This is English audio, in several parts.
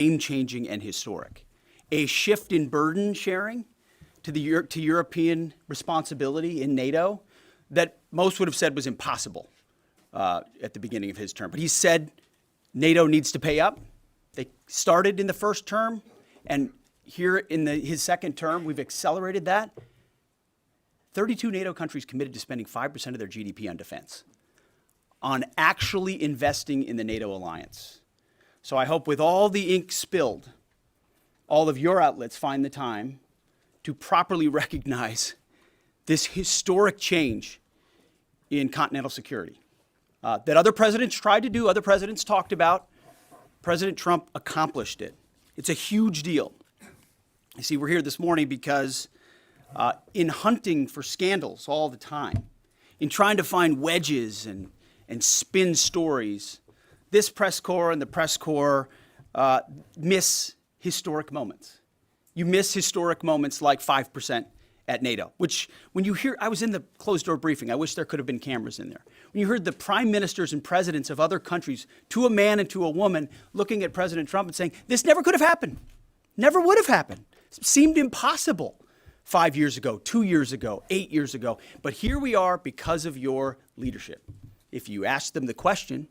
game-changing and historic. A shift in burden sharing to European responsibility in NATO that most would have said was impossible at the beginning of his term. But he said NATO needs to pay up. They started in the first term, and here in his second term, we've accelerated that. 32 NATO countries committed to spending 5% of their GDP on defense, on actually investing in the NATO alliance. So I hope with all the ink spilled, all of your outlets find the time to properly recognize this historic change in continental security that other presidents tried to do, other presidents talked about. President Trump accomplished it. It's a huge deal. You see, we're here this morning because in hunting for scandals all the time, in trying to find wedges and spin stories, this press corps and the press corps miss historic moments. You miss historic moments like 5% at NATO, which when you hear, I was in the closed door briefing, I wish there could have been cameras in there. When you heard the prime ministers and presidents of other countries, to a man and to a woman, looking at President Trump and saying, this never could have happened, never would have happened. It seemed impossible 5 years ago, 2 years ago, 8 years ago. But here we are because of your leadership. If you ask them the question,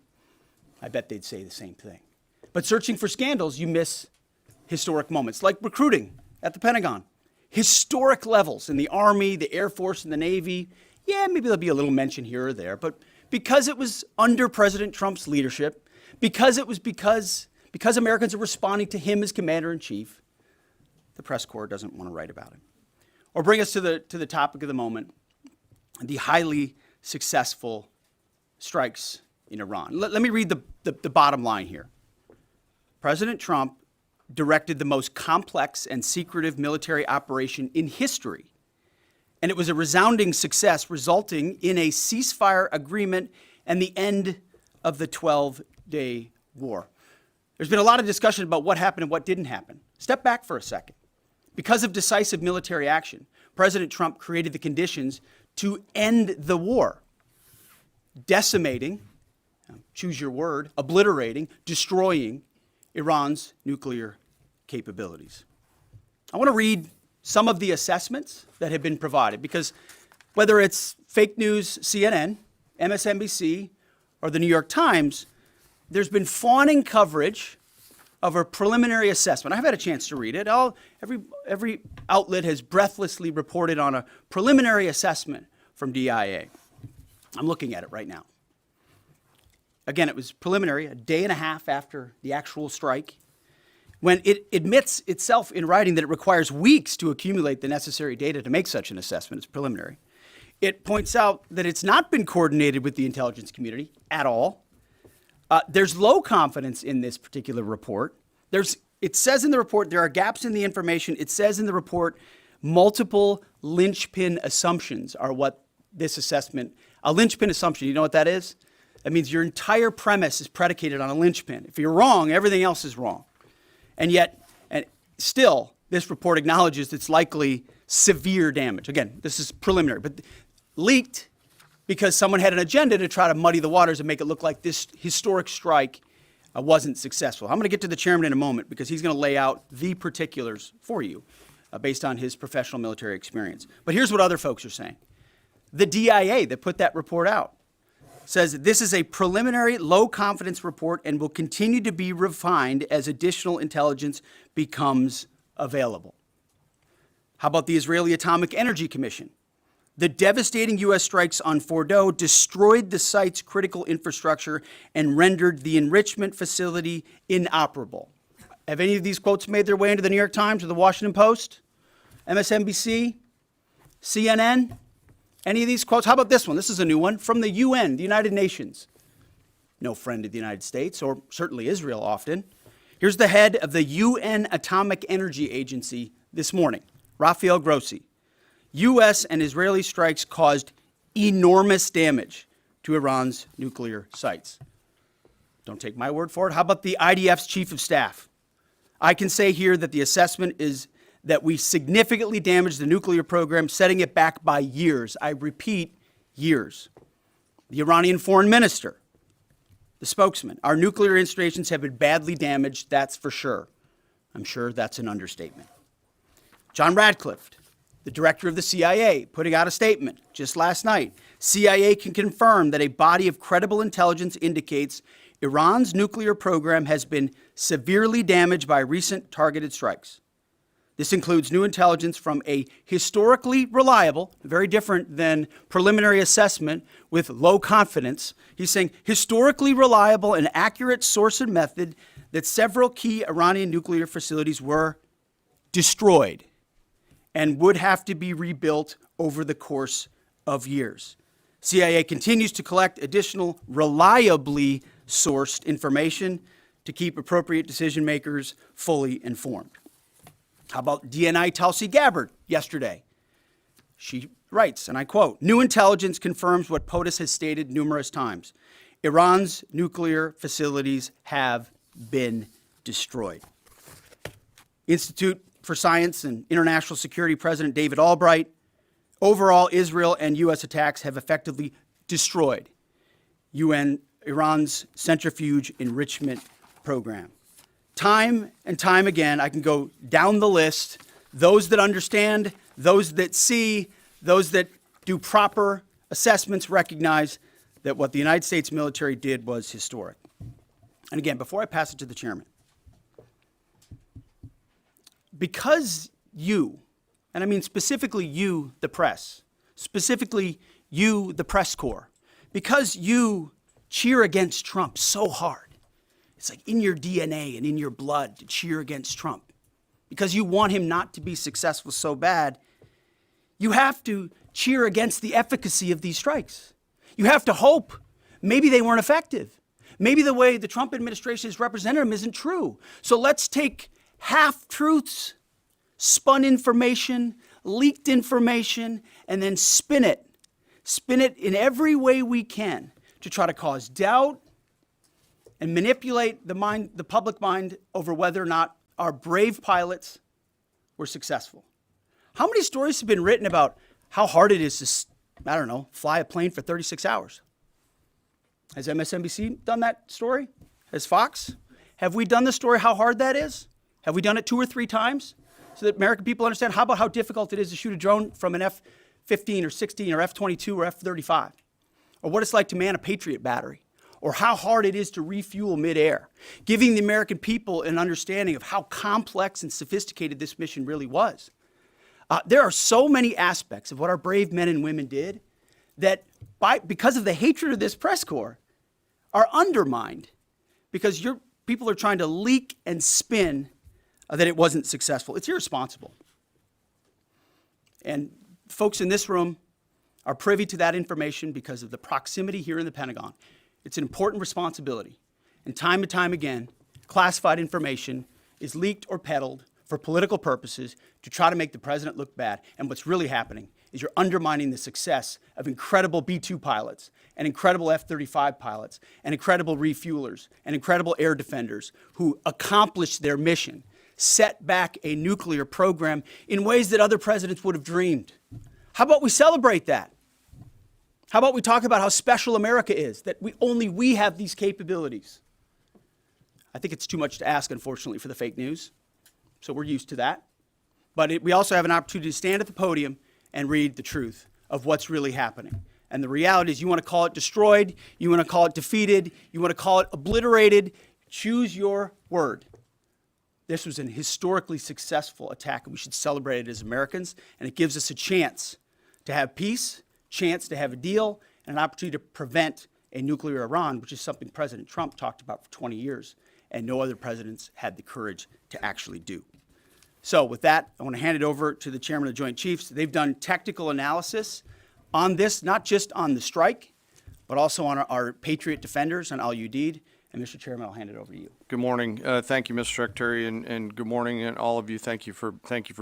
I bet they'd say the same thing. But searching for scandals, you miss historic moments, like recruiting at the Pentagon. Historic levels in the Army, the Air Force, and the Navy. Yeah, maybe there'll be a little mention here or there, but because it was under President Trump's leadership, because Americans are responding to him as commander-in-chief, the press corps doesn't want to write about it. Or bring us to the topic of the moment, the highly successful strikes in Iran. Let me read the bottom line here. President Trump directed the most complex and secretive military operation in history, and it was a resounding success, resulting in a ceasefire agreement and the end of the 12-day war. There's been a lot of discussion about what happened and what didn't happen. Step back for a second. Because of decisive military action, President Trump created the conditions to end the war, decimating, choose your word, obliterating, destroying Iran's nuclear capabilities. I want to read some of the assessments that have been provided, because whether it's fake news, CNN, MSNBC, or the New York Times, there's been fawning coverage of a preliminary assessment. I've had a chance to read it. Every outlet has breathlessly reported on a preliminary assessment from DIA. I'm looking at it right now. Again, it was preliminary, a day and a half after the actual strike, when it admits itself in writing that it requires weeks to accumulate the necessary data to make such an assessment. It's preliminary. It points out that it's not been coordinated with the intelligence community at all. There's low confidence in this particular report. It says in the report there are gaps in the information. It says in the report multiple linchpin assumptions are what this assessment, a linchpin assumption, you know what that is? That means your entire premise is predicated on a linchpin. If you're wrong, everything else is wrong. And yet, and still, this report acknowledges it's likely severe damage. Again, this is preliminary, but leaked because someone had an agenda to try to muddy the waters and make it look like this historic strike wasn't successful. I'm going to get to the chairman in a moment because he's going to lay out the particulars for you based on his professional military experience. But here's what other folks are saying. The DIA that put that report out says this is a preliminary low-confidence report and will continue to be refined as additional intelligence becomes available. How about the Israeli Atomic Energy Commission? The devastating U.S. strikes on Fordow destroyed the site's critical infrastructure and rendered the enrichment facility inoperable. Have any of these quotes made their way into the New York Times or the Washington Post, MSNBC, CNN? Any of these quotes? How about this one? This is a new one from the UN, the United Nations. No friend of the United States, or certainly Israel often. Here's the head of the UN Atomic Energy Agency this morning, Rafael Grossi. U.S. and Israeli strikes caused enormous damage to Iran's nuclear sites. Don't take my word for it. How about the IDF's chief of staff? I can say here that the assessment is that we significantly damaged the nuclear program, setting it back by years. I repeat, years. The Iranian foreign minister, the spokesman, our nuclear installations have been badly damaged, that's for sure. I'm sure that's an understatement. John Radcliffe, the director of the CIA, putting out a statement just last night. CIA can confirm that a body of credible intelligence indicates Iran's nuclear program has been severely damaged by recent targeted strikes. This includes new intelligence from a historically reliable, very different than preliminary assessment with low confidence. He's saying historically reliable and accurate source and method that several key Iranian nuclear facilities were destroyed and would have to be rebuilt over the course of years. CIA continues to collect additional reliably sourced information to keep appropriate decision makers fully informed. How about DNI Tulsi Gabbard yesterday? She writes, and I quote, "New intelligence confirms what POTUS has stated numerous times. Iran's nuclear facilities have been destroyed." Institute for Science and International Security President David Albright, overall, Israel and U.S. attacks have effectively destroyed Iran's centrifuge enrichment program. Time and time again, I can go down the list, those that understand, those that see, those that do proper assessments recognize that what the United States military did was historic. And again, before I pass it to the chairman, because you, and I mean specifically you, the press, specifically you, the press corps, because you cheer against Trump so hard, it's like in your DNA and in your blood to cheer against Trump, because you want him not to be successful so bad, you have to cheer against the efficacy of these strikes. You have to hope maybe they weren't effective. Maybe the way the Trump administration has represented them isn't true. So let's take half-truths, spun information, leaked information, and then spin it in every way we can to try to cause doubt and manipulate the public mind over whether or not our brave pilots were successful. How many stories have been written about how hard it is to, fly a plane for 36 hours? Has MSNBC done that story? Has Fox? Have we done the story how hard that is? Have we done it 2 or 3 times so that American people understand? How about how difficult it is to shoot a drone from an F-15 or 16 or F-22 or F-35? Or what it's like to man a Patriot battery? Or how hard it is to refuel midair, giving the American people an understanding of how complex and sophisticated this mission really was. There are so many aspects of what our brave men and women did that, because of the hatred of this press corps, are undermined because your people are trying to leak and spin that it wasn't successful. It's irresponsible. And folks in this room are privy to that information because of the proximity here in the Pentagon. It's an important responsibility. And time again, classified information is leaked or peddled for political purposes to try to make the president look bad. And what's really happening is you're undermining the success of incredible B-2 pilots and incredible F-35 pilots and incredible refuelers and incredible air defenders who accomplished their mission, set back a nuclear program in ways that other presidents would have dreamed. How about we celebrate that? How about we talk about how special America is, that only we have these capabilities? I think it's too much to ask, unfortunately, for the fake news. So we're used to that. But we also have an opportunity to stand at the podium and read the truth of what's really happening. And the reality is, you want to call it destroyed, you want to call it defeated, you want to call it obliterated, choose your word. This was an historically successful attack, and we should celebrate it as Americans. And it gives us a chance to have peace, chance to have a deal, and an opportunity to prevent a nuclear Iran, which is something President Trump talked about for 20 years, and no other presidents had the courage to actually do. So with that, I want to hand it over to the chairman of the Joint Chiefs. They've done technical analysis on this, not just on the strike, but also on our Patriot defenders, on Al-Udeid. And Mr. Chairman, I'll hand it over to you. Good morning. Thank you, Mr. Secretary, and good morning, and all of you. Thank you for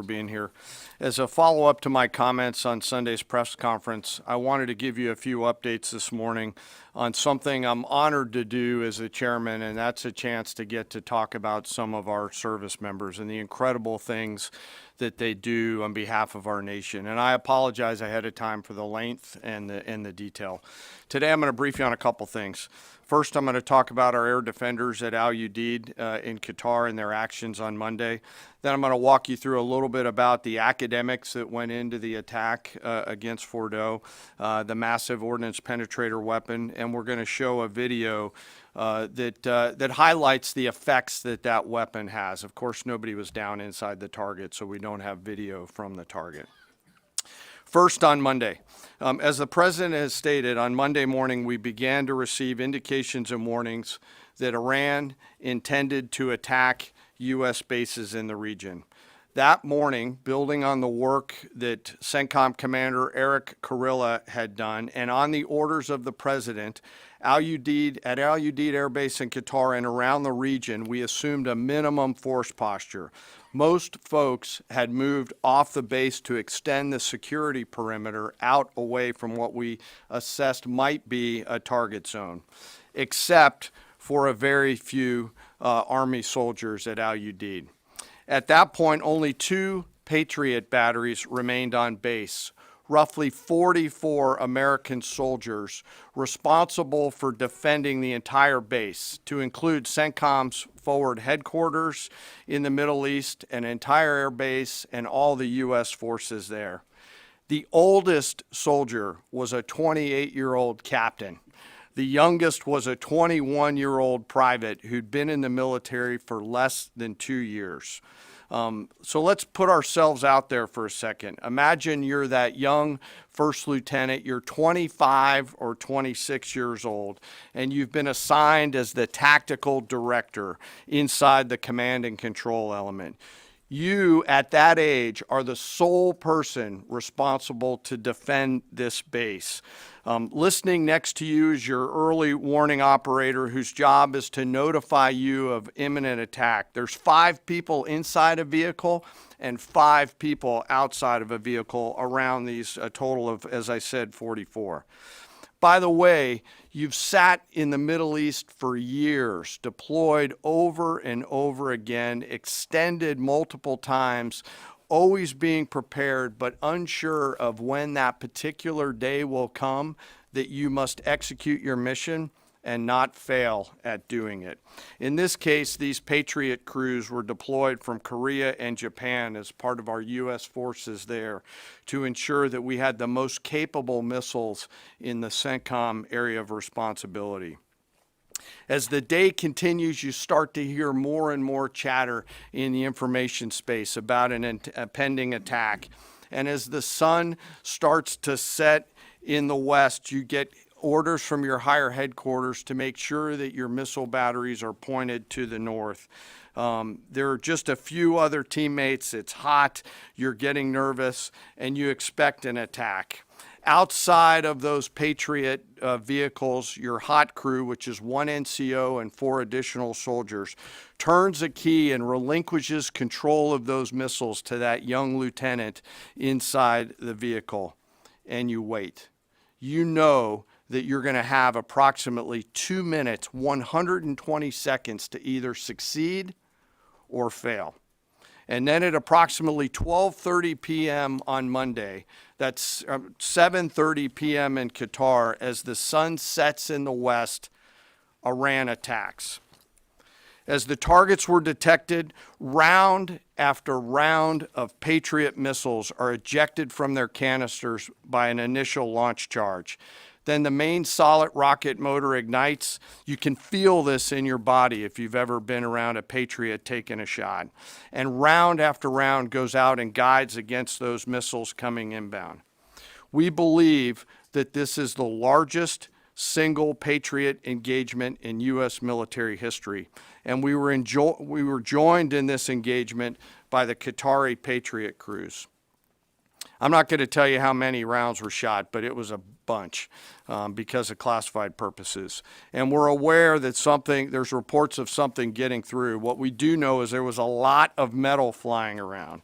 being here. As a follow-up to my comments on Sunday's press conference, I wanted to give you a few updates this morning on something I'm honored to do as the chairman, and that's a chance to get to talk about some of our service members and the incredible things that they do on behalf of our nation. And I apologize ahead of time for the length and the detail. Today I'm going to brief you on a couple things. First, I'm going to talk about our air defenders at Al Udeid in Qatar and their actions on Monday. Then I'm going to walk you through a little bit about the academics that went into the attack against Fordo, the massive ordnance penetrator weapon, and we're going to show a video that highlights the effects that weapon has. Of course, nobody was down inside the target, so we don't have video from the target. First, on Monday, as the president has stated, on Monday morning we began to receive indications and warnings that Iran intended to attack U.S. bases in the region. That morning, building on the work that CENTCOM Commander Eric Kurilla had done, and on the orders of the president, at Al Udeid Air Base in Qatar and around the region, we assumed a minimum force posture. Most folks had moved off the base to extend the security perimeter out away from what we assessed might be a target zone, except for a very few Army soldiers at Al Udeid. At that point, only 2 Patriot batteries remained on base, roughly 44 American soldiers responsible for defending the entire base, to include CENTCOM's forward headquarters in the Middle East, an entire air base, and all the U.S. forces there. The oldest soldier was a 28-year-old captain. The youngest was a 21-year-old private who'd been in the military for less than 2 years. So let's put ourselves out there for a second. Imagine you're that young first lieutenant, you're 25 or 26 years old, and you've been assigned as the tactical director inside the command and control element. You, at that age, are the sole person responsible to defend this base. Listening next to you is your early warning operator whose job is to notify you of imminent attack. There's 5 people inside a vehicle and 5 people outside of a vehicle around these, a total of, as I said, 44. By the way, you've sat in the Middle East for years, deployed over and over again, extended multiple times, always being prepared, but unsure of when that particular day will come that you must execute your mission and not fail at doing it. In this case, these Patriot crews were deployed from Korea and Japan as part of our U.S. forces there to ensure that we had the most capable missiles in the CENTCOM area of responsibility. As the day continues, you start to hear more and more chatter in the information space about a pending attack. And as the sun starts to set in the west, you get orders from your higher headquarters to make sure that your missile batteries are pointed to the north. There are just a few other teammates. It's hot, you're getting nervous, and you expect an attack. Outside of those Patriot vehicles, your hot crew, which is 1 NCO and 4 additional soldiers, turns a key and relinquishes control of those missiles to that young lieutenant inside the vehicle, and you wait. You know that you're going to have approximately 2 minutes, 120 seconds to either succeed or fail. And then at approximately 12:30 p.m. on Monday, that's 7:30 p.m. in Qatar, as the sun sets in the west, Iran attacks. As the targets were detected, round after round of Patriot missiles are ejected from their canisters by an initial launch charge. Then the main solid rocket motor ignites. You can feel this in your body if you've ever been around a Patriot taking a shot. And round after round goes out and guides against those missiles coming inbound. We believe that this is the largest single Patriot engagement in U.S. military history. And we were joined in this engagement by the Qatari Patriot crews. I'm not going to tell you how many rounds were shot, but it was a bunch because of classified purposes. And we're aware that there's reports of something getting through. What we do know is there was a lot of metal flying around.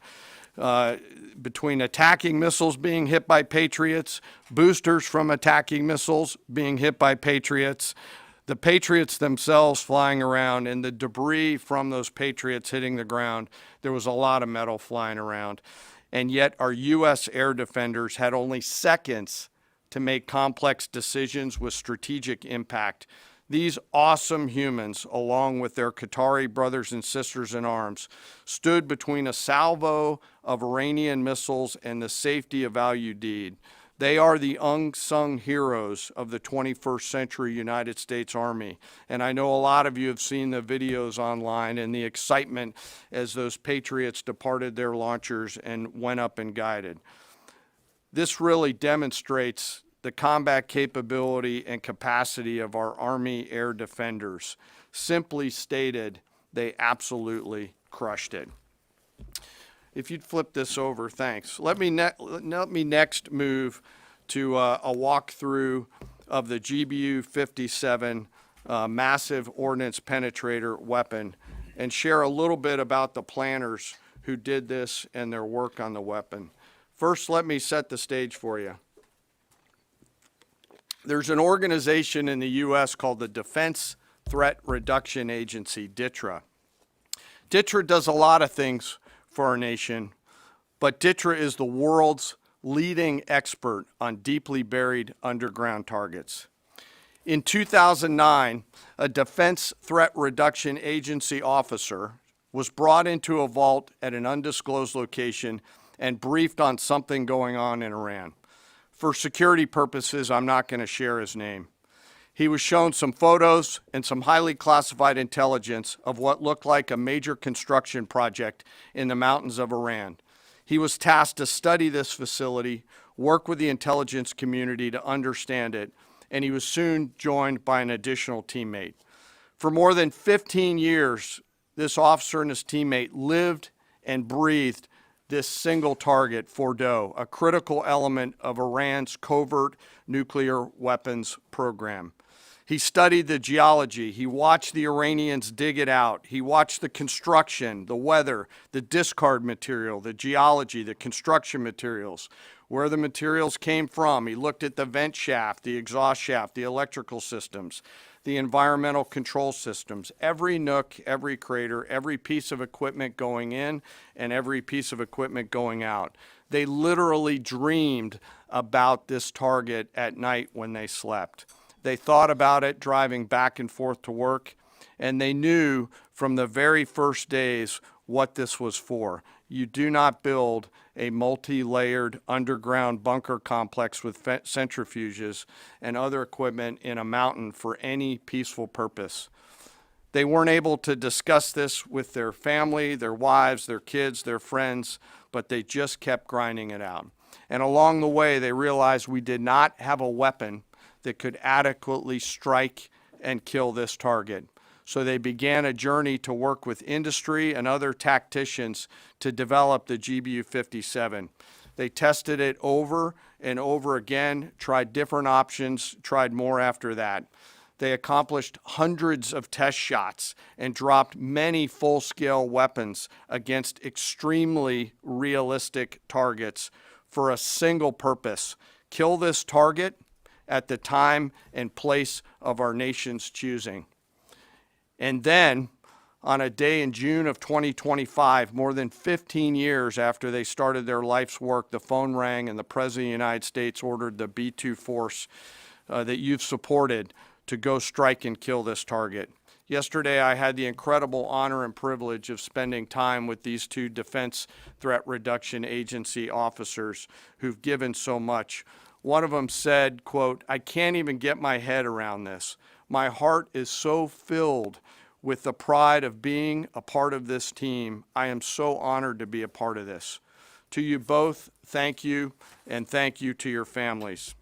between attacking missiles being hit by Patriots, boosters from attacking missiles being hit by Patriots, the Patriots themselves flying around, and the debris from those Patriots hitting the ground. There was a lot of metal flying around. And yet our U.S. air defenders had only seconds to make complex decisions with strategic impact. These awesome humans, along with their Qatari brothers and sisters in arms, stood between a salvo of Iranian missiles and the safety of Al Udeid. They are the unsung heroes of the 21st century United States Army. And I know a lot of you have seen the videos online and the excitement as those Patriots departed their launchers and went up and guided. This really demonstrates the combat capability and capacity of our Army air defenders. Simply stated, they absolutely crushed it. If you'd flip this over, thanks. Let me next move to a walkthrough of the GBU-57 massive ordnance penetrator weapon and share a little bit about the planners who did this and their work on the weapon. First, let me set the stage for you. There's an organization in the U.S. called the Defense Threat Reduction Agency, DTRA. DTRA does a lot of things for our nation, but DTRA is the world's leading expert on deeply buried underground targets. In 2009, a Defense Threat Reduction Agency officer was brought into a vault at an undisclosed location and briefed on something going on in Iran. For security purposes, I'm not going to share his name. He was shown some photos and some highly classified intelligence of what looked like a major construction project in the mountains of Iran. He was tasked to study this facility, work with the intelligence community to understand it, and he was soon joined by an additional teammate. For more than 15 years, this officer and his teammate lived and breathed this single target, Fordow, a critical element of Iran's covert nuclear weapons program. He studied the geology. He watched the Iranians dig it out. He watched the construction, the weather, the discard material, the geology, the construction materials, where the materials came from. He looked at the vent shaft, the exhaust shaft, the electrical systems, the environmental control systems, every nook, every crater, every piece of equipment going in and every piece of equipment going out. They literally dreamed about this target at night when they slept. They thought about it driving back and forth to work, and they knew from the very first days what this was for. You do not build a multi-layered underground bunker complex with centrifuges and other equipment in a mountain for any peaceful purpose. They weren't able to discuss this with their family, their wives, their kids, their friends, but they just kept grinding it out. And along the way, they realized we did not have a weapon that could adequately strike and kill this target. So they began a journey to work with industry and other tacticians to develop the GBU-57. They tested it over and over again, tried different options, tried more after that. They accomplished hundreds of test shots and dropped many full-scale weapons against extremely realistic targets for a single purpose: kill this target at the time and place of our nation's choosing. And then, on a day in June of 2025, more than 15 years after they started their life's work, the phone rang and the President of the United States ordered the B-2 force that you've supported to go strike and kill this target. Yesterday, I had the incredible honor and privilege of spending time with these two Defense Threat Reduction Agency officers who've given so much. One of them said, quote, "I can't even get my head around this. My heart is so filled with the pride of being a part of this team. I am so honored to be a part of this." To you both, thank you, and thank you to your families.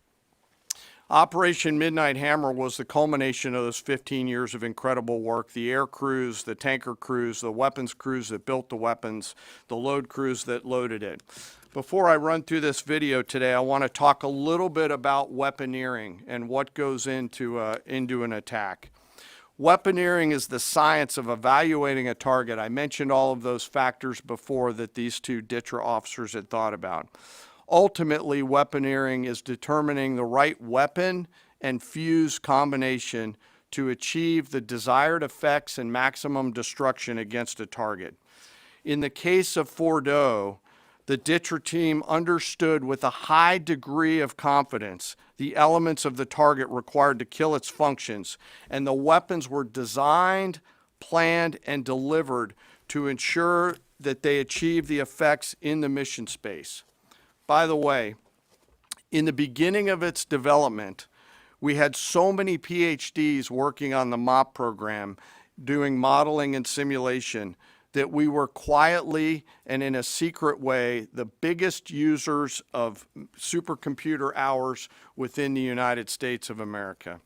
Operation Midnight Hammer was the culmination of those 15 years of incredible work. The air crews, the tanker crews, the weapons crews that built the weapons, the load crews that loaded it. Before I run through this video today, I want to talk a little bit about weaponeering and what goes into an attack. Weaponeering is the science of evaluating a target. I mentioned all of those factors before that these two DTRA officers had thought about. Ultimately, weaponeering is determining the right weapon and fuse combination to achieve the desired effects and maximum destruction against a target. In the case of Fordo, the DTRA team understood with a high degree of confidence the elements of the target required to kill its functions, and the weapons were designed, planned, and delivered to ensure that they achieve the effects in the mission space. By the way, in the beginning of its development, we had so many PhDs working on the MOP program, doing modeling and simulation, that we were quietly and in a secret way the biggest users of supercomputer hours within the United States of America.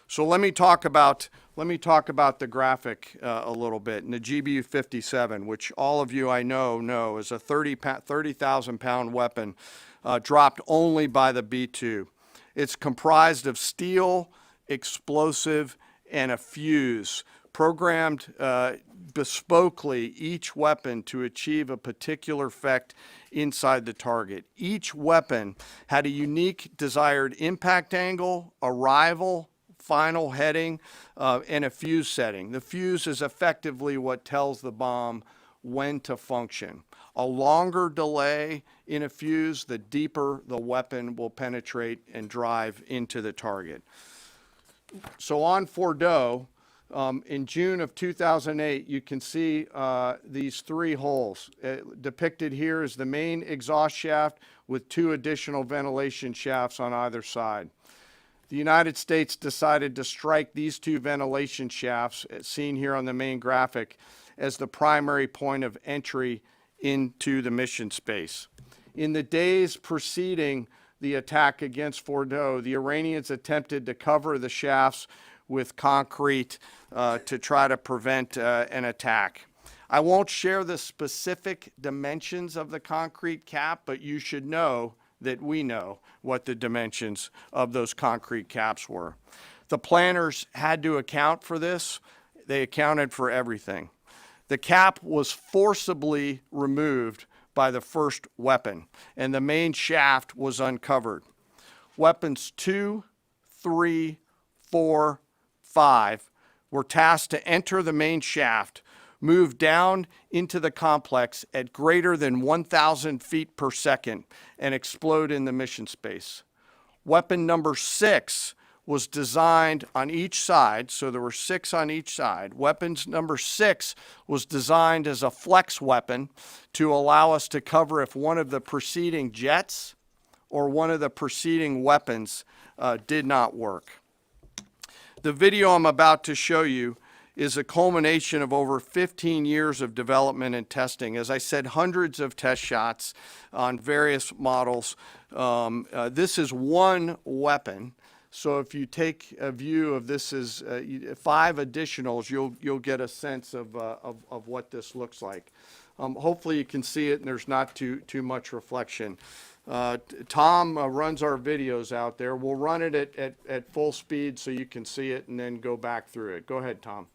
So let me talk about the graphic a little bit. And the GBU-57, which all of you I know is a 30,000 pound weapon dropped only by the B-2. It's comprised of steel, explosive, and a fuse, programmed bespokely each weapon to achieve a particular effect inside the target. Each weapon had a unique desired impact angle, arrival, final heading, and a fuse setting. The fuse is effectively what tells the bomb when to function. A longer delay in a fuse, the deeper the weapon will penetrate and drive into the target. So on Fordo, in June of 2008, you can see these three holes. Depicted here is the main exhaust shaft with two additional ventilation shafts on either side. The United States decided to strike these two ventilation shafts, as seen here on the main graphic, as the primary point of entry into the mission space. In the days preceding the attack against Fordo, the Iranians attempted to cover the shafts with concrete to try to prevent an attack. I won't share the specific dimensions of the concrete cap, but you should know that we know what the dimensions of those concrete caps were. The planners had to account for this. They accounted for everything. The cap was forcibly removed by the first weapon, and the main shaft was uncovered. Weapons 2, 3, 4, 5 were tasked to enter the main shaft, move down into the complex at greater than 1,000 feet per second, and explode in the mission space. Weapon number 6 was designed on each side, so there were 6 on each side. Weapons number 6 was designed as a flex weapon to allow us to cover if one of the preceding jets or one of the preceding weapons did not work. The video I'm about to show you is a culmination of over 15 years of development and testing. As I said, hundreds of test shots on various models. This is one weapon. So if you take a view of this as 5 additionals, you'll get a sense of what this looks like. Hopefully you can see it and there's not too much reflection. Tom runs our videos out there. We'll run it at full speed so you can see it and then go back through it. Go ahead, Tom.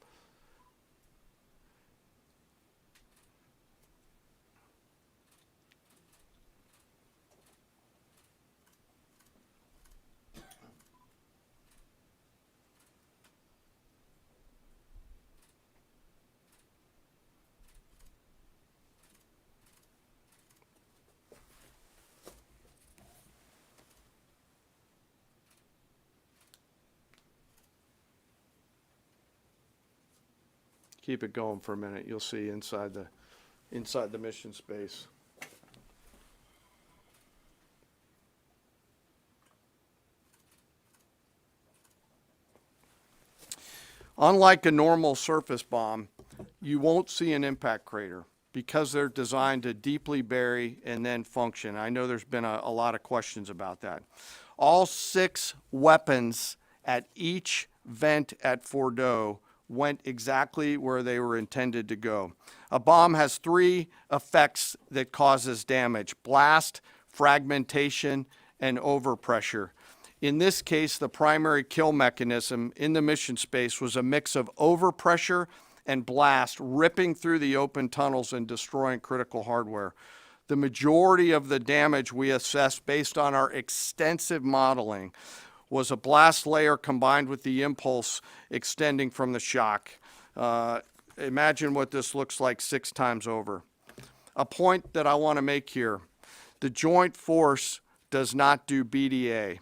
Keep it going for a minute. You'll see inside the mission space. Unlike a normal surface bomb, you won't see an impact crater because they're designed to deeply bury and then function. I know there's been a lot of questions about that. All 6 weapons at each vent at Fordo went exactly where they were intended to go. A bomb has 3 effects that causes damage: blast, fragmentation, and overpressure. In this case, the primary kill mechanism in the mission space was a mix of overpressure and blast ripping through the open tunnels and destroying critical hardware. The majority of the damage we assessed based on our extensive modeling was a blast layer combined with the impulse extending from the shock. Imagine what this looks like 6 times over. A point that I want to make here, the Joint Force does not do BDA.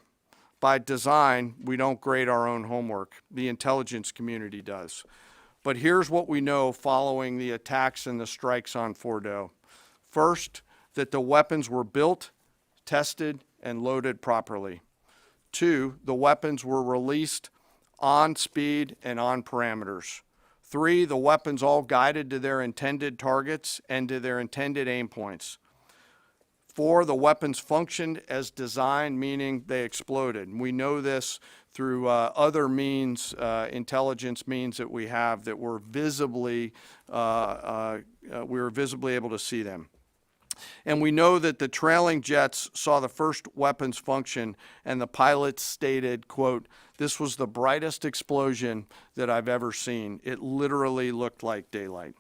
By design, we don't grade our own homework. The intelligence community does. But here's what we know following the attacks and the strikes on Fordo. First, that the weapons were built, tested, and loaded properly. 2, the weapons were released on speed and on parameters. 3, the weapons all guided to their intended targets and to their intended aim points. 4, the weapons functioned as designed, meaning they exploded. We know this through other means, intelligence means that we have that were visibly, we were visibly able to see them. And we know that the trailing jets saw the first weapons function, and the pilots stated, quote, "This was the brightest explosion that I've ever seen. It literally looked like daylight."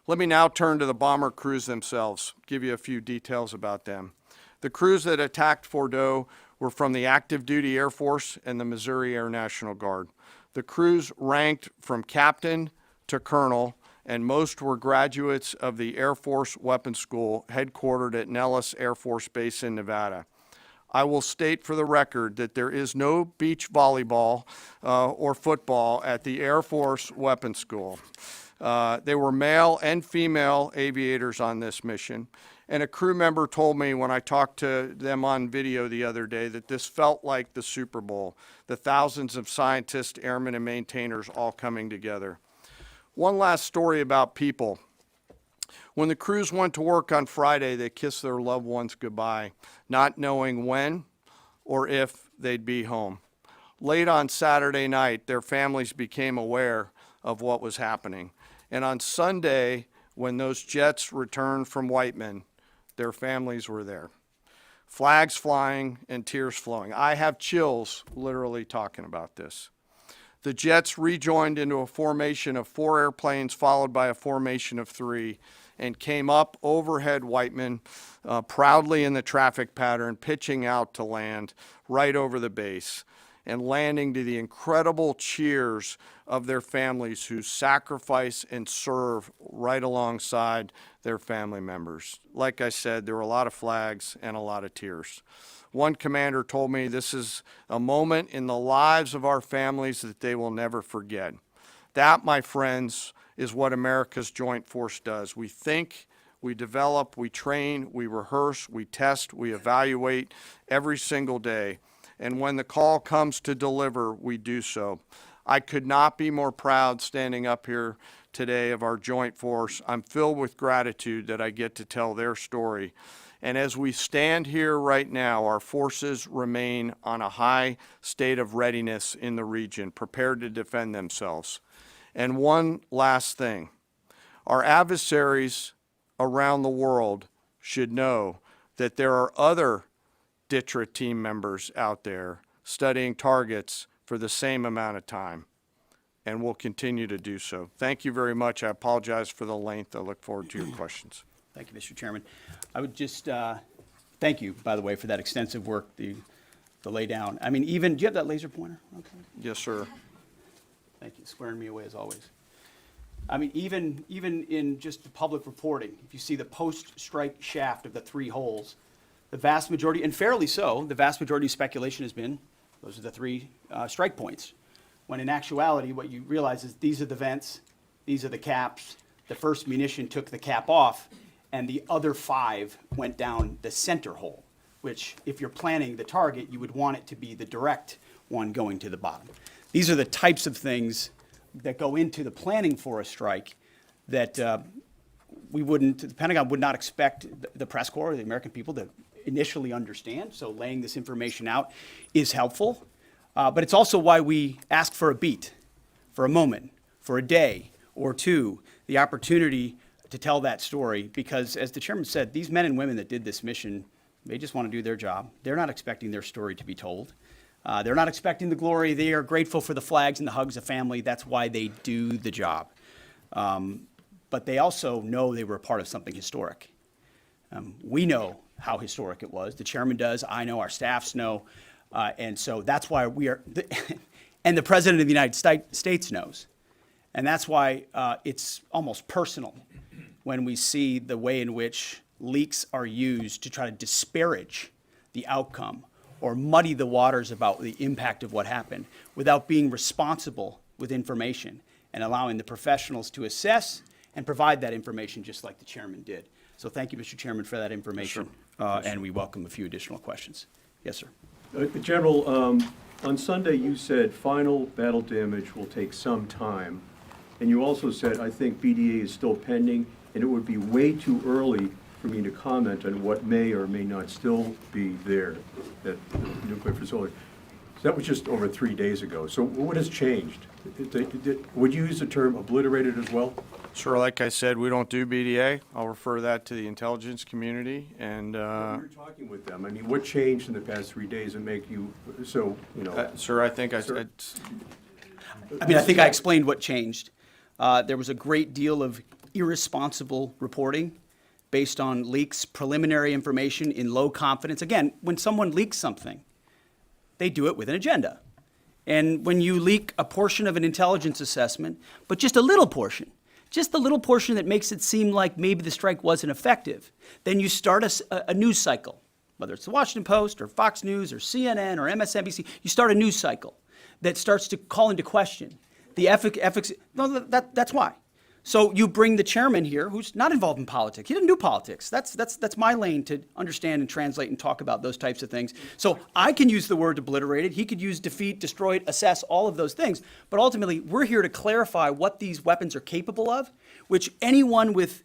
Let me now turn to the bomber crews themselves, give you a few details about them. The crews that attacked Fordo were from the active duty Air Force and the Missouri Air National Guard. The crews ranked from captain to colonel, and most were graduates of the Air Force Weapons School headquartered at Nellis Air Force Base in Nevada. I will state for the record that there is no beach volleyball or football at the Air Force Weapons School. There were male and female aviators on this mission, and a crew member told me when I talked to them on video the other day that this felt like the Super Bowl, the thousands of scientists, airmen, and maintainers all coming together. One last story about people. When the crews went to work on Friday, they kissed their loved ones goodbye, not knowing when or if they'd be home. Late on Saturday night, their families became aware of what was happening. And on Sunday, when those jets returned from Whiteman, their families were there. Flags flying and tears flowing. I have chills literally talking about this. The jets rejoined into a formation of 4 airplanes followed by a formation of 3 and came up overhead Whiteman proudly in the traffic pattern, pitching out to land right over the base and landing to the incredible cheers of their families who sacrifice and serve right alongside their family members. Like I said, there were a lot of flags and a lot of tears. One commander told me this is a moment in the lives of our families that they will never forget. That, my friends, is what America's Joint Force does. We think, we develop, we train, we rehearse, we test, we evaluate every single day. And when the call comes to deliver, we do so. I could not be more proud standing up here today of our Joint Force. I'm filled with gratitude that I get to tell their story. And as we stand here right now, our forces remain on a high state of readiness in the region, prepared to defend themselves. And one last thing, our adversaries around the world should know that there are other DTRA team members out there studying targets for the same amount of time, and will continue to do so. Thank you very much. I apologize for the length. I look forward to your questions. Thank you, Mr. Chairman. I would just thank you, by the way, for that extensive work, the lay down. I mean, even, do you have that laser pointer? Okay. Yes, sir. Thank you, squaring me away as always. I mean, even in just the public reporting, if you see the post-strike shaft of the 3 holes, the vast majority, and fairly so, the vast majority of speculation has been, those are the 3 strike points. When in actuality, what you realize is these are the vents, these are the caps, the first munition took the cap off, and the other 5 went down the center hole, which if you're planning the target, you would want it to be the direct one going to the bottom. These are the types of things that go into the planning for a strike that the Pentagon would not expect the press corps, the American people, to initially understand. So laying this information out is helpful. But it's also why we ask for a beat, for a moment, for a day or 2, the opportunity to tell that story. Because as the chairman said, these men and women that did this mission, They just want to do their job. They're not expecting their story to be told. They're not expecting the glory. They are grateful for the flags and the hugs of family. That's why they do the job. But they also know they were a part of something historic. We know how historic it was. The chairman does. I know. Our staffs know. And so that's why we are, and the president of the United States knows. And that's why it's almost personal when we see the way in which leaks are used to try to disparage the outcome or muddy the waters about the impact of what happened without being responsible with information and allowing the professionals to assess and provide that information just like the chairman did. So thank you, Mr. Chairman, for that information. And we welcome a few additional questions. Yes, sir. General, on Sunday you said final battle damage will take some time. And you also said, I think BDA is still pending, and it would be way too early for me to comment on what may or may not still be there at the nuclear facility. So that was just over 3 days ago. So what has changed? Would you use the term obliterated as well? Sure, like I said, we don't do BDA. I'll refer that to the intelligence community, and, You're talking with them. I mean, what changed in the past 3 days that make you, so, you know? sir, I think I said, I mean, I think I explained what changed. There was a great deal of irresponsible reporting based on leaks, preliminary information in low confidence. Again, when someone leaks something, they do it with an agenda. And when you leak a portion of an intelligence assessment, but just a little portion that makes it seem like maybe the strike wasn't effective, then you start a news cycle, whether it's the Washington Post or Fox News or CNN or MSNBC, you start a news cycle that starts to call into question the efficacy. No, that's why. So you bring the chairman here, who's not involved in politics. He didn't do politics. That's my lane to understand and translate and talk about those types of things. So I can use the word obliterated. He could use defeat, destroyed, assess, all of those things. But ultimately, we're here to clarify what these weapons are capable of, which anyone with,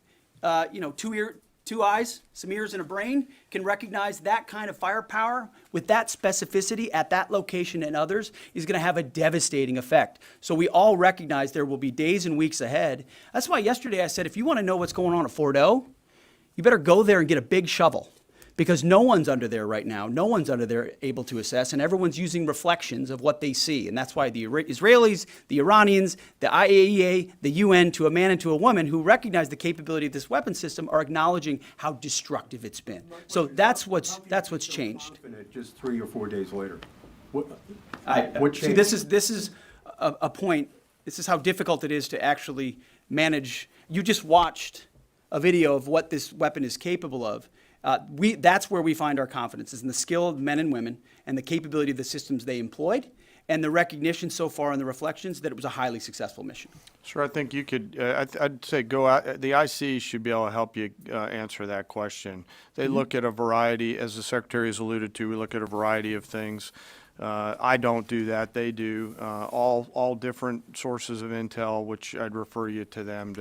two eyes, some ears, and a brain can recognize that kind of firepower with that specificity at that location and others is going to have a devastating effect. So we all recognize there will be days and weeks ahead. That's why yesterday I said, if you want to know what's going on at Fort O, you better go there and get a big shovel, because no one's under there right now. No one's under there able to assess, and everyone's using reflections of what they see. And that's why the Israelis, the Iranians, the IAEA, the UN, to a man and to a woman who recognize the capability of this weapon system are acknowledging how destructive it's been. So that's what's changed. Just 3 or 4 days later. What See, changed? this is a point. This is how difficult it is to actually manage. You just watched a video of what this weapon is capable of. That's where we find our confidence, is in the skill of men and women and the capability of the systems they employed and the recognition so far in the reflections that it was a highly successful mission. sir, I think you could, I'd say go out, the IC should be able to help you answer that question. They look at a variety, as the Secretary has alluded to, we look at a variety of things. I don't do that, they do. All different sources of intel, which I'd refer you to them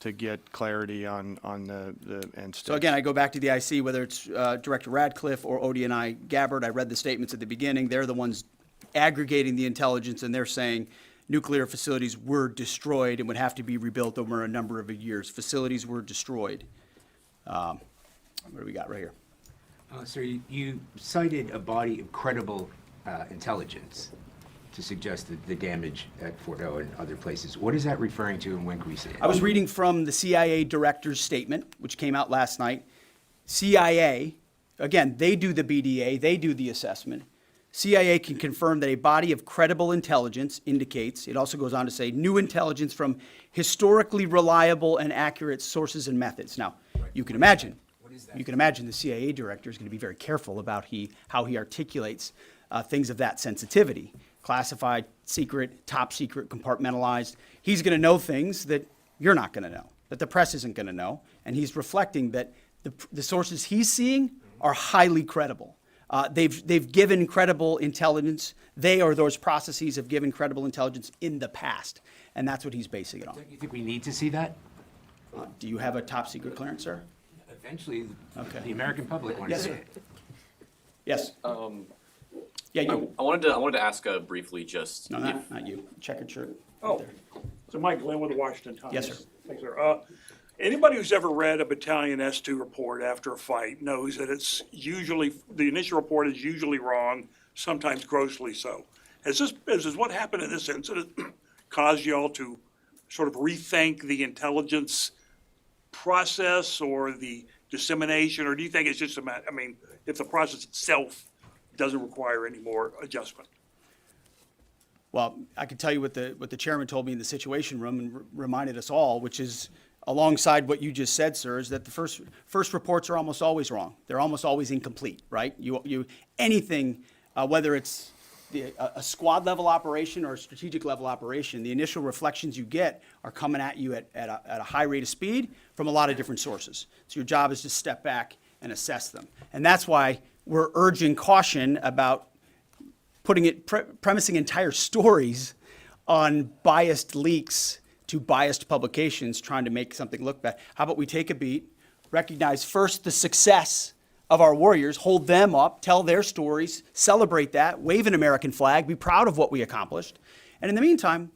to get clarity on the end state. So again, I go back to the IC, whether it's Director Radcliffe or ODNI Gabbard. I read the statements at the beginning. They're the ones aggregating the intelligence, and they're saying nuclear facilities were destroyed and would have to be rebuilt over a number of years. Facilities were destroyed. What do we got right here? Sir, you cited a body of credible intelligence to suggest the damage at Fort O and other places. What is that referring to, and when can we see it? I was reading from the CIA director's statement, which came out last night. CIA, again, they do the BDA, they do the assessment. CIA can confirm that a body of credible intelligence indicates, it also goes on to say, new intelligence from historically reliable and accurate sources and methods. Now, you can imagine, the CIA director is going to be very careful about how he articulates things of that sensitivity. Classified, secret, top secret, compartmentalized. He's going to know things that you're not going to know, that the press isn't going to know, and he's reflecting that the sources he's seeing are highly credible. They've given credible intelligence. They or those processes have given credible intelligence in the past, and that's what he's basing it on. Don't you think we need to see that? Do you have a top secret clearance, sir? Eventually, Okay. the American public wants Yes, to see sir. it. Yes. Yeah, you. I wanted to ask briefly just No, if, not you. Checkered shirt. Oh, so Mike Glenn with the Washington Times. Yes, sir. Thanks, sir. Anybody who's ever read a Battalion S2 report after a fight knows that it's usually, the initial report is usually wrong, sometimes grossly so. Has what happened in this incident caused you all to sort of rethink the intelligence process or the dissemination, or do you think it's just a matter, I mean, if the process itself doesn't require any more adjustment? Well, I can tell you what the chairman told me in the Situation Room and reminded us all, which is alongside what you just said, sir, is that the first reports are almost always wrong. They're almost always incomplete, right? Anything, whether it's a squad level operation or a strategic level operation, the initial reflections you get are coming at you at a high rate of speed from a lot of different sources. So your job is to step back and assess them. And that's why we're urging caution about premising entire stories on biased leaks to biased publications trying to make something look bad. How about we take a beat, recognize first the success of our warriors, hold them up, tell their stories, celebrate that, wave an American flag, be proud of what we accomplished. And in the meantime,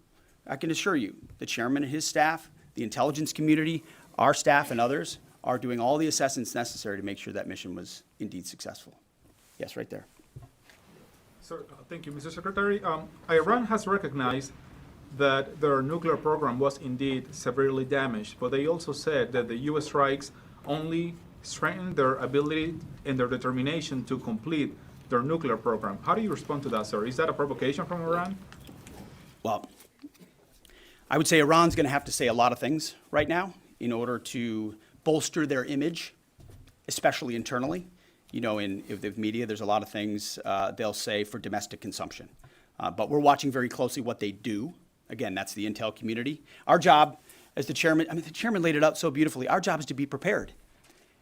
I can assure you, the chairman and his staff, the intelligence community, our staff and others are doing all the assessments necessary to make sure that mission was indeed successful. Yes, right there. Sir, thank you, Mr. Secretary. Iran has recognized that their nuclear program was indeed severely damaged, but they also said that the U.S. strikes only strengthened their ability and their determination to complete their nuclear program. How do you respond to that, sir? Is that a provocation from Iran? Well, I would say Iran's going to have to say a lot of things right now in order to bolster their image, especially internally. You know, in the media, there's a lot of things they'll say for domestic consumption. But we're watching very closely what they do. Again, that's the intel community. Our job as the chairman, the chairman laid it out so beautifully. Our job is to be prepared.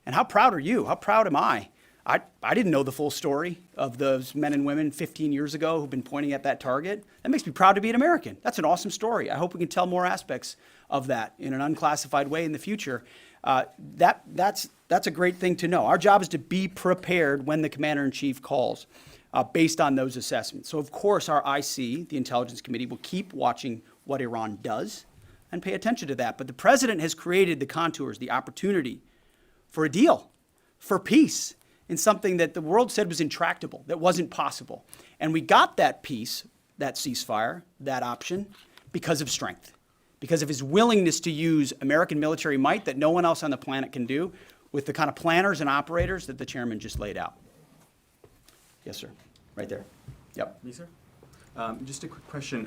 And how proud are you? How proud am I? I didn't know the full story of those men and women 15 years ago who've been pointing at that target. That makes me proud to be an American. That's an awesome story. I hope we can tell more aspects of that in an unclassified way in the future. That's a great thing to know. Our job is to be prepared when the commander-in-chief calls based on those assessments. So, of course, our IC, the Intelligence Committee, will keep watching what Iran does and pay attention to that. But the president has created the contours, the opportunity for a deal, for peace, in something that the world said was intractable, that wasn't possible. And we got that peace, that ceasefire, that option, because of strength, because of his willingness to use American military might that no one else on the planet can do with the kind of planners and operators that the chairman just laid out. Yes, sir. Right there. Yep. Me, sir? Just a quick question.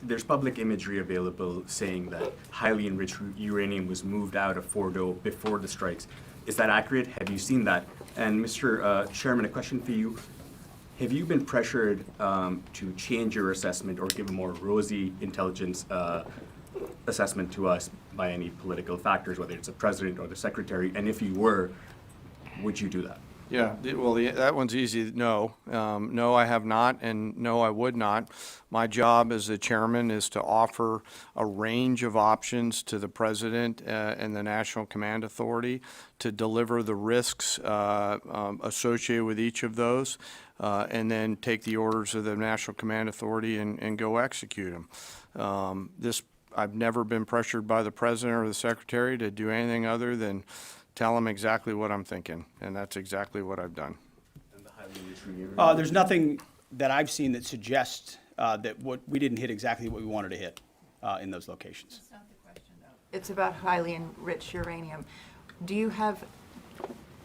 There's public imagery available saying that highly enriched uranium was moved out of Fordo before the strikes. Is that accurate? Have you seen that? And Mr. Chairman, a question for you. Have you been pressured to change your assessment or give a more rosy intelligence assessment to us by any political factors, whether it's the president or the secretary? And if you were, would you do that? Yeah, well, that one's easy. No, no, I have not, and no, I would not. My job as the chairman is to offer a range of options to the president and the National Command Authority to deliver the risks associated with each of those, and then take the orders of the National Command Authority and go execute them. I've never been pressured by the president or the secretary to do anything other than tell them exactly what I'm thinking, and that's exactly what I've done. And the highly enriched uranium? There's nothing that I've seen that suggests that we didn't hit exactly what we wanted to hit in those locations. That's not the question, though. It's about highly enriched uranium. Do you have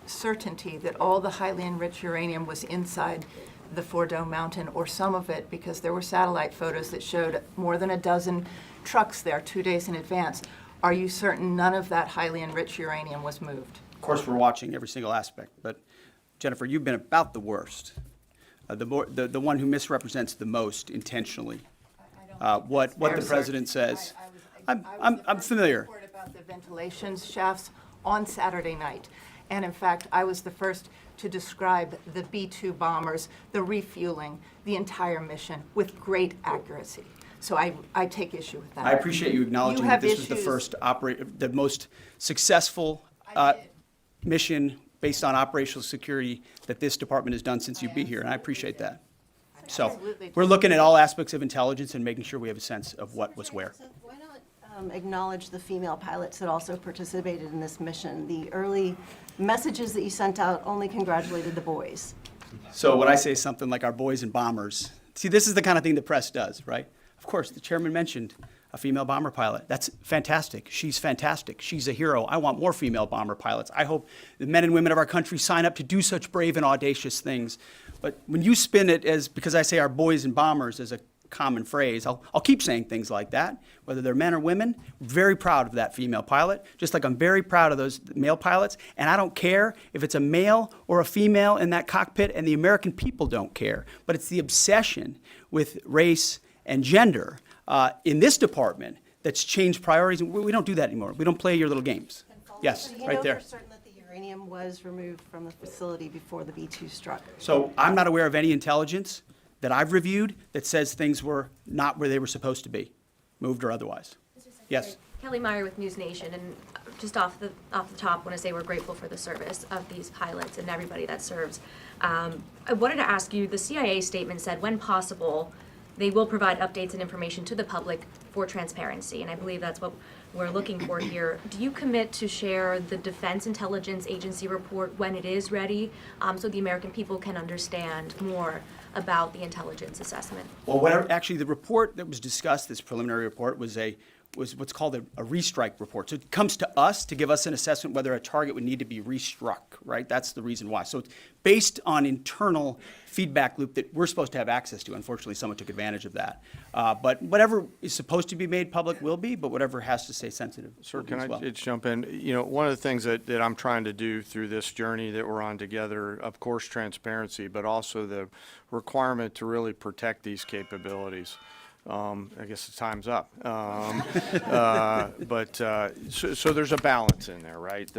certainty that all the highly enriched uranium was inside the Fordo mountain, or some of it, because there were satellite photos that showed more than a dozen trucks there 2 days in advance? Are you certain none of that highly enriched uranium was moved? Of course, we're watching every single aspect, but Jennifer, you've been about the worst, the one who misrepresents the most intentionally what the president says. I'm familiar. I was about the ventilation shafts on Saturday night, and in fact, I was the first to describe the B-2 bombers, the refueling, the entire mission with great accuracy. So I take issue with that. I appreciate you acknowledging that this was the first the most successful mission based on operational security that this department has done since you've been here, and I appreciate that. So Absolutely. we're looking at all aspects of intelligence and making sure we have a sense of what was where. So why not acknowledge the female pilots that also participated in this mission. The early messages that you sent out only congratulated the boys. So when I say something like our boys and bombers, see, this is the kind of thing the press does, right? Of course, the chairman mentioned a female bomber pilot. That's fantastic. She's fantastic. She's a hero. I want more female bomber pilots. I hope the men and women of our country sign up to do such brave and audacious things. But when you spin it as, because I say our boys and bombers as a common phrase, I'll keep saying things like that, whether they're men or women. I'm very proud of that female pilot, just like I'm very proud of those male pilots. And I don't care if it's a male or a female in that cockpit, and the American people don't care. But it's the obsession with race and gender in this department that's changed priorities. We don't do that anymore. We don't play your little games. Yes, Do you right know there. for certain that the uranium was removed from the facility before the B-2 struck? So I'm not aware of any intelligence that I've reviewed that says things were not where they were supposed to be, moved or otherwise. Yes. Kelly Meyer with News Nation, and just off the top, want to say we're grateful for the service of these pilots and everybody that serves. I wanted to ask you, the CIA statement said, when possible, they will provide updates and information to the public for transparency, and I believe that's what we're looking for here. Do you commit to share the Defense Intelligence Agency report when it is ready, so the American people can understand more about the intelligence assessment? Well, actually, the report that was discussed, this preliminary report, was what's called a restrike report. So it comes to us to give us an assessment whether a target would need to be restruck, right? That's the reason why. So it's based on internal feedback loop that we're supposed to have access to. Unfortunately, someone took advantage of that. But whatever is supposed to be made public will be, but whatever has to stay sensitive Sir, will be can as I well. just jump in? You know, one of the things that I'm trying to do through this journey that we're on together, of course, transparency, but also the requirement to really protect these capabilities. I guess the time's up. So there's a balance in there, right?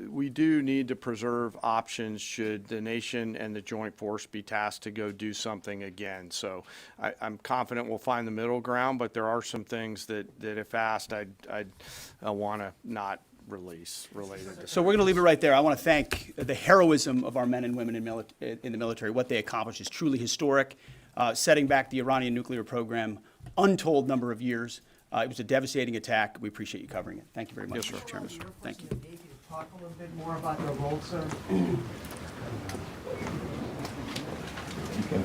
We do need to preserve options should the nation and the joint force be tasked to go do something again. So I'm confident we'll find the middle ground, but there are some things that if asked, I'd want to not release related to. So we're going to leave it right there. I want to thank the heroism of our men and women in the military. What they accomplished is truly historic, setting back the Iranian nuclear program untold number of years. It was a devastating attack. We appreciate you covering it. Thank you very much, Mr. Chairman. Thank you. Talk a little bit more about the role, sir. You can